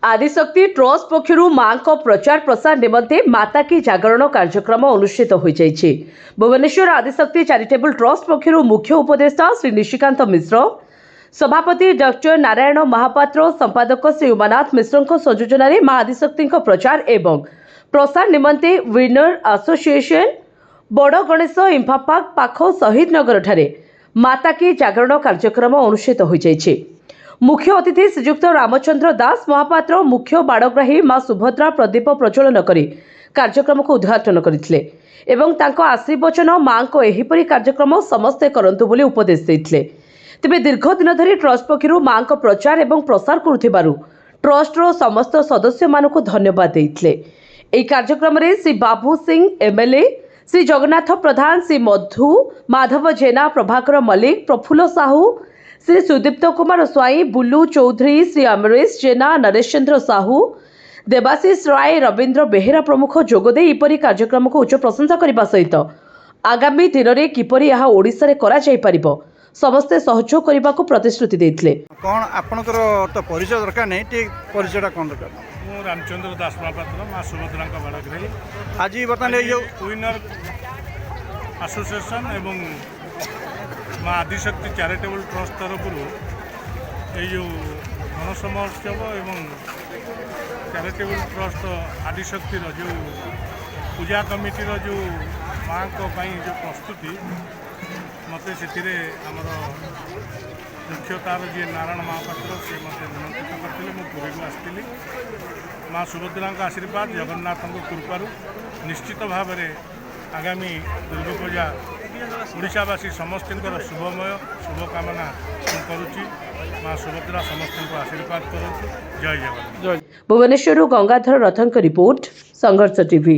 Adishakti trust पक्षर मां को प्रचार प्रसार निमंते माता की जागरण कार्यक्रम अनुष्ठित हो जाइए। भुवनेश्वर आदिशक्ति चैरिटेबल ट्रस्ट पक्षर मुख्य उपदेष्टा श्री निशिकांत मिश्र, सभापति डॉक्टर नारायण महापात्र, संपादक श्री उमानाथ मिश्र संयोजन में मां आदिशक्ति प्रचार एवं प्रसार निमंते विनर एसोसिएशन बड़ गणेश इंफापाक पाख शहीद नगर ठारे माता की जागरण कार्यक्रम अनुष्ठित हो जाइए। मुख्य अतिथि श्रीजुक्त रामचंद्र दास महापात्र मुख्य बाड़ग्राही मां सुभद्रा प्रदीप प्रज्वलन करी कार्यक्रम को उद्घाटन करथिले एवं तांको आशीर्वचन मां को एहिपरि कार्यक्रम समस्ते करंतु बोली उपदेश देथिले। तेबे दीर्घ दिन धरी ट्रस्ट पक्षरु मां को प्रचार एवं प्रसार करुथिबारु ट्रस्टर समस्त सदस्य मानकु धन्यवाद देथिले। एही कार्यक्रम रे श्री बाबू सिंह एमएलए, श्री जगन्नाथ प्रधान, श्री मधु माधव जेना, प्रभाकर मल्लिक, प्रफुल्ल साहू, श्री सुदीप्त कुमार स्वाई, बुलू चौधरी, श्री अमरेश जेना, नरेशचंद्र साहू, देवाशीष राय, रवींद्र बेहेरा प्रमुख जोगदे इपरि कार्यक्रम को उच्च प्रशंसा करने सहित आगामी दिन में किपरि यह ओडिशा रे करा जाय परिबो समस्ते सहयोग करने को प्रतिश्रुति देथिले। कौन आपनकर तो परिचय दरकार नहीं टे परिचयटा कौन दरकार? मु रामचंद्र दास महापात्र मां सुभद्रा बाड़ग्राही। आज बर्तमान ये विनर एसोसिएशन एवं मां आदिशक्ति चैरिटेबल ट्रस्ट तरफ यो गणेश महोत्सव एवं चैरिटेबल ट्रस्ट आदिशक्ति जो पूजा कमिटी जो माँ को जो प्रस्तुति मत से आमर मुख्यतार जी नारायण महापात्र से मत निमंत्रित करते पुरी को आसती माँ सुभद्रा आशीर्वाद जगन्नाथ कृपारू निश्चित भाव में आगामी दुर्गा पूजा ओडिशावासी समस्त शुभमय शुभकामना करुच्ची। माँ सुभद्रा समस्त आशीर्वाद करूँ। जय जगन्नाथ। भुवनेश्वर गंगाधर रथन रिपोर्ट, संघर्ष टीवी।